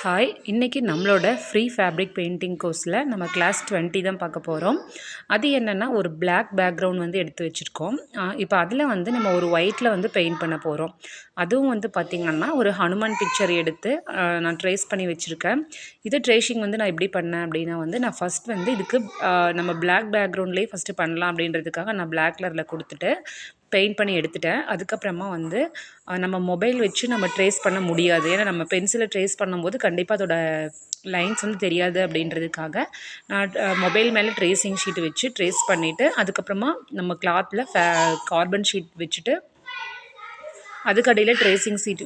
Hi, இன்றைக்கி நம்மளோட free fabric painting கோர்ஸில் நம்ம கிளாஸ் 20 தான் பார்க்க போகிறோம். அது என்னென்னா ஒரு பிளாக் பேக்ரவுண்ட் வந்து எடுத்து வச்சுருக்கோம். இப்போ அதில் வந்து நம்ம ஒரு ஒயிட்டில் வந்து பெயிண்ட் பண்ண போகிறோம். அதுவும் வந்து பார்த்திங்கன்னா ஒரு ஹனுமான் பிக்சர் எடுத்து நான் ட்ரேஸ் பண்ணி வச்சுருக்கேன். இது ட்ரேஷிங் வந்து நான் எப்படி பண்ணேன் அப்படின்னா வந்து நான் ஃபஸ்ட் வந்து இதுக்கு நம்ம பிளாக் பேக்ரவுண்ட்லேயே ஃபஸ்ட்டு பண்ணலாம் அப்படின்றதுக்காக நான் பிளாக் கலரில் கொடுத்துட்டு பெயிண்ட் பண்ணி எடுத்துட்டேன். அதுக்கப்புறமா வந்து நம்ம மொபைல் வச்சு நம்ம ட்ரேஸ் பண்ண முடியாது. ஏன்னா நம்ம பென்சிலை ட்ரேஸ் பண்ணும்போது கண்டிப்பாக அதோட லைன்ஸ் வந்து தெரியாது அப்படின்றதுக்காக நான் மொபைல் மேலே ட்ரேசிங் ஷீட் வச்சு ட்ரேஸ் பண்ணிவிட்டு அதுக்கப்புறமா நம்ம கிளாத்தில் கார்பன் ஷீட் வச்சுட்டு அதுக்கடியில் ட்ரேசிங் சீட்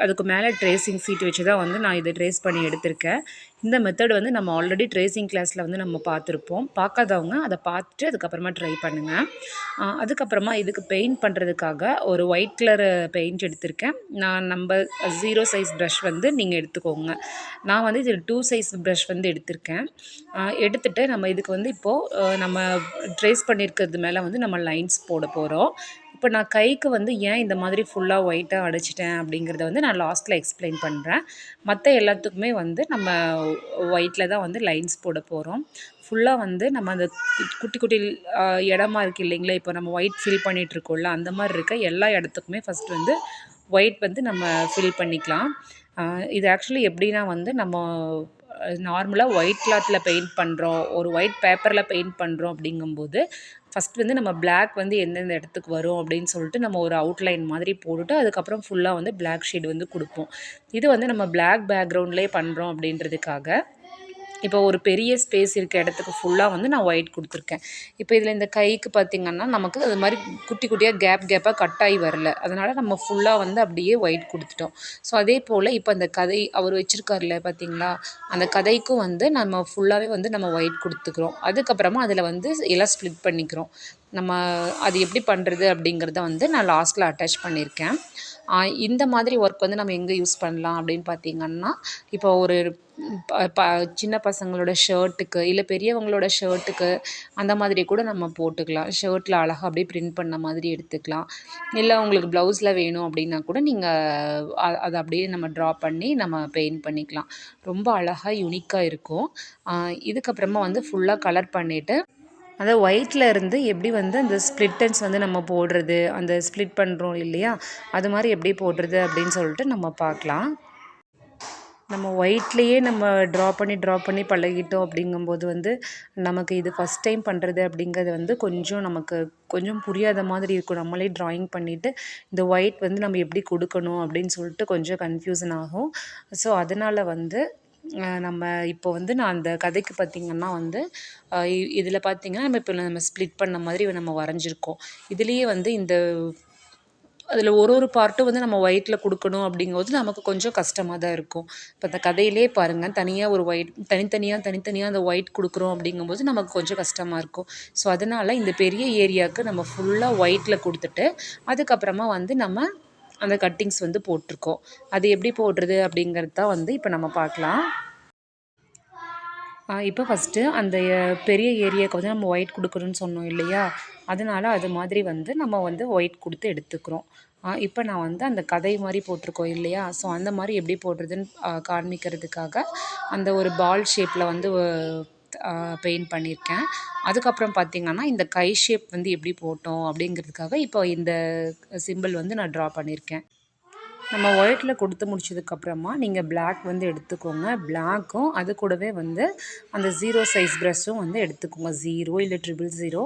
அதுக்கு மேலே ட்ரேசிங் சீட் வச்சு தான் வந்து நான் இதை ட்ரேஸ் பண்ணி எடுத்திருக்கேன். இந்த மெத்தட் வந்து நம்ம ஆல்ரெடி ட்ரேசிங் கிளாஸில் வந்து நம்ம பார்த்துருப்போம். பார்க்காதவங்க அதை பார்த்துட்டு அதுக்கப்புறமா ட்ரை பண்ணுங்கள். அதுக்கப்புறமா இதுக்கு பெயிண்ட் பண்ணுறதுக்காக ஒரு ஒயிட் கலர் பெயிண்ட் எடுத்திருக்கேன். நான் நம்ம 0 சைஸ் ப்ரஷ் வந்து நீங்கள் எடுத்துக்கோங்க. நான் வந்து இதில் 2 சைஸ் ப்ரஷ் வந்து எடுத்திருக்கேன். எடுத்துகிட்டு நம்ம இதுக்கு வந்து இப்போது நம்ம ட்ரேஸ் பண்ணியிருக்கிறது மேலே வந்து நம்ம லைன்ஸ் போட போகிறோம். இப்போ நான் கைக்கு வந்து ஏன் இந்த மாதிரி ஃபுல்லாக ஒயிட்டாக அடிச்சிட்டேன் அப்படிங்கிறத வந்து நான் லாஸ்ட்டில் எக்ஸ்பிளைன் பண்ணுறேன். மற்ற எல்லாத்துக்குமே வந்து நம்ம ஒயிட்டில் தான் வந்து லைன்ஸ் போட போகிறோம். ஃபுல்லாக வந்து நம்ம அந்த குட்டி குட்டி இடமா இருக்குது இல்லைங்களா, இப்போ நம்ம ஒயிட் ஃபில் பண்ணிகிட்ருக்கோம்ல அந்த மாதிரி இருக்க எல்லா இடத்துக்குமே ஃபஸ்ட் வந்து ஒயிட் வந்து நம்ம ஃபில் பண்ணிக்கலாம். இது ஆக்சுவலி எப்படின்னா வந்து நம்ம நார்மலாக ஒயிட் கிளாத்தில் பெயிண்ட் பண்ணுறோம், ஒரு ஒயிட் பேப்பரில் பெயிண்ட் பண்ணுறோம் அப்படிங்கும்போது ஃபஸ்ட் வந்து நம்ம பிளாக் வந்து எந்தெந்த இடத்துக்கு வரும் அப்படின்னு சொல்லிட்டு நம்ம ஒரு அவுட்லைன் மாதிரி போட்டுட்டு அதுக்கப்புறம் ஃபுல்லாக வந்து பிளாக் ஷேட் வந்து கொடுப்போம். இது வந்து நம்ம பிளாக் பேக்ரவுண்ட்லேயே பண்ணுறோம் அப்படின்றதுக்காக இப்போ ஒரு பெரிய ஸ்பேஸ் இருக்க இடத்துக்கு ஃபுல்லாக வந்து நான் ஒயிட் கொடுத்துருக்கேன். இப்போ இதில் இந்த கைக்கு பார்த்திங்கன்னா நமக்கு அது மாதிரி குட்டி குட்டியாக கேப்பாக கட் ஆகி வரல, அதனால் நம்ம ஃபுல்லாக வந்து அப்படியே ஒயிட் கொடுத்துட்டோம். ஸோ அதே போல் இப்போ அந்த கதை அவர் வச்சுருக்காருல பார்த்திங்களா, அந்த கதைக்கும் வந்து நம்ம ஃபுல்லாகவே வந்து நம்ம ஒயிட் கொடுத்துக்கிறோம். அதுக்கப்புறமா அதில் வந்து எல்லாம் ஸ்ப்ளிட் பண்ணிக்கிறோம். நம்ம அது எப்படி பண்ணுறது அப்படிங்கிறத வந்து நான் லாஸ்ட்டில் அட்டாச் பண்ணியிருக்கேன். இந்த மாதிரி ஒர்க் வந்து நம்ம எங்கே யூஸ் பண்ணலாம் அப்படின்னு பார்த்திங்கன்னா, இப்போ ஒரு சின்ன பசங்களோட ஷர்ட்டுக்கு இல்லை பெரியவங்களோட ஷர்ட்டுக்கு அந்த மாதிரி கூட நம்ம போட்டுக்கலாம். ஷர்ட்டில் அழகாக அப்படியே பிரிண்ட் பண்ண மாதிரி எடுத்துக்கலாம். இல்லை உங்களுக்கு ப்ளவுஸில் வேணும் அப்படின்னா கூட நீங்கள் அதை அப்படியே நம்ம ட்ரா பண்ணி நம்ம பெயிண்ட் பண்ணிக்கலாம். ரொம்ப அழகாக யூனிக்காக இருக்கும். இதுக்கப்புறமா வந்து ஃபுல்லாக கலர் பண்ணிவிட்டு அந்த ஒயிட்டில் இருந்து எப்படி வந்து அந்த ஸ்ப்ளிட்டன்ஸ் வந்து நம்ம போடுறது, அந்த ஸ்ப்ளிட் பண்ணுறோம் இல்லையா, அது மாதிரி எப்படி போடுறது அப்படின்னு சொல்லிட்டு நம்ம பார்க்கலாம். நம்ம ஒயிட்லேயே நம்ம ட்ரா பண்ணி பழகிட்டோம் அப்படிங்கும்போது வந்து நமக்கு இது ஃபஸ்ட் டைம் பண்ணுறது அப்படிங்கிறது வந்து கொஞ்சம் புரியாத மாதிரி இருக்கும். நம்மளே ட்ராயிங் பண்ணிவிட்டு இந்த ஒயிட் வந்து நம்ம எப்படி கொடுக்கணும் அப்படின்னு சொல்லிட்டு கொஞ்சம் கன்ஃபியூஷன் ஆகும். ஸோ அதனால் வந்து நம்ம இப்போ வந்து நான் அந்த கதைக்கு பார்த்திங்கன்னா வந்து இதில் பார்த்திங்கன்னா நம்ம ஸ்ப்ளிட் பண்ண மாதிரி நம்ம வரைஞ்சிருக்கோம். இதுலேயே வந்து அதில் ஒரு பார்ட்டும் வந்து நம்ம ஒயிட்டில் கொடுக்கணும் அப்படிங்கும்போது நமக்கு கொஞ்சம் கஷ்டமாக தான் இருக்கும். இப்போ அந்த கதையிலே பாருங்கள், தனியாக ஒரு ஒயிட் தனித்தனியாக அந்த ஒயிட் கொடுக்குறோம் அப்படிங்கும்போது நமக்கு கொஞ்சம் கஷ்டமாக இருக்கும். ஸோ அதனால் இந்த பெரிய ஏரியாவுக்கு நம்ம ஃபுல்லாக ஒயிட்டில் கொடுத்துட்டு அதுக்கப்புறமா வந்து நம்ம அந்த கட்டிங்ஸ் வந்து போட்டிருக்கோம். அது எப்படி போடுறது அப்படிங்கிறது தான் வந்து இப்போ நம்ம பார்க்கலாம். இப்போ ஃபஸ்ட்டு அந்த பெரிய ஏரியாவுக்கு வந்து நம்ம ஒயிட் கொடுக்குறோன்னு சொன்னோம் இல்லையா, அதனால் அது மாதிரி வந்து நம்ம வந்து ஒயிட் கொடுத்து எடுத்துக்கிறோம். இப்போ நான் வந்து அந்த கதை மாதிரி போட்டிருக்கோம் இல்லையா, ஸோ அந்த மாதிரி எப்படி போடுறதுன்னு காண்பிக்கிறதுக்காக அந்த ஒரு பால் ஷேப்பில் வந்து பெயிண்ட் பண்ணியிருக்கேன். அதுக்கப்புறம் பார்த்திங்கன்னா இந்த கை ஷேப் வந்து எப்படி போட்டோம் அப்படிங்கிறதுக்காக இப்போ இந்த சிம்பிள் வந்து நான் ட்ரா பண்ணியிருக்கேன். நம்ம ஒயிட்டில் கொடுத்து முடிச்சதுக்கப்புறமா நீங்கள் பிளாக் வந்து எடுத்துக்கோங்க. பிளாக்கும் அது கூடவே வந்து அந்த 0 சைஸ் ப்ரஷ்ஷும் வந்து எடுத்துக்கோங்க. 0 இல்லை 000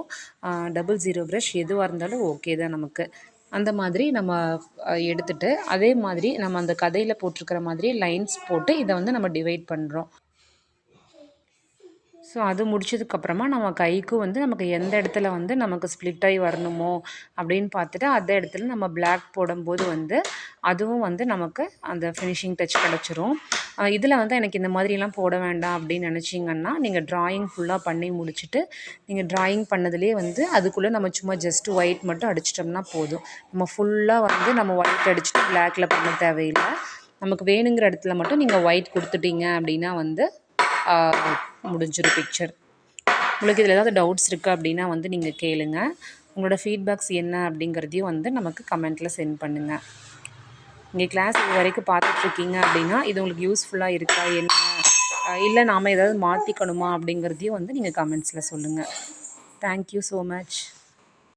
00 ப்ரஷ் எதுவாக இருந்தாலும் ஓகே தான் நமக்கு. அந்த மாதிரி நம்ம எடுத்துகிட்டு அதே மாதிரி நம்ம அந்த கதையில் போட்டிருக்கிற மாதிரி லைன்ஸ் போட்டு இதை வந்து நம்ம டிவைட் பண்ணுறோம். ஸோ அது முடிச்சதுக்கப்புறமா நம்ம கைக்கும் வந்து நமக்கு எந்த இடத்துல வந்து நமக்கு ஸ்ப்ளிட் ஆகி வரணுமோ அப்படின்னு பார்த்துட்டு அந்த இடத்துல நம்ம பிளாக் போடும்போது வந்து அதுவும் வந்து நமக்கு அந்த ஃபினிஷிங் டச் கிடச்சிரும். இதில் வந்து எனக்கு இந்த மாதிரிலாம் போட வேண்டாம் அப்படின்னு நினச்சிங்கன்னா நீங்கள் ட்ராயிங் ஃபுல்லாக பண்ணி முடிச்சுட்டு நீங்கள் ட்ராயிங் பண்ணதுலேயே வந்து அதுக்குள்ளே நம்ம சும்மா ஜஸ்ட்டு ஒயிட் மட்டும் அடிச்சிட்டோம்னா போதும். நம்ம ஃபுல்லாக வந்து நம்ம ஒயிட் அடிச்சுட்டு பிளாக்கில் பண்ண தேவையில்லை. நமக்கு வேணுங்கிற இடத்துல மட்டும் நீங்கள் ஒயிட் கொடுத்துட்டீங்க அப்படின்னா வந்து முடிஞ்சிடும் பிக்சர். உங்களுக்கு இதில் ஏதாவது டவுட்ஸ் இருக்குது அப்படின்னா வந்து நீங்கள் கேளுங்க. உங்களோட ஃபீட்பேக்ஸ் என்ன அப்படிங்கிறதையும் வந்து நமக்கு கமெண்ட்டில் சென்ட் பண்ணுங்கள். நீங்கள் கிளாஸ் இது வரைக்கும் பார்த்துட்ருக்கீங்க அப்படின்னா இது உங்களுக்கு யூஸ்ஃபுல்லாக இருக்கா என்ன, இல்லை நாம் ஏதாவது மாற்றிக்கணுமா அப்படிங்கிறதையும் வந்து நீங்கள் கமெண்ட்ஸில் சொல்லுங்கள். Thank you so much.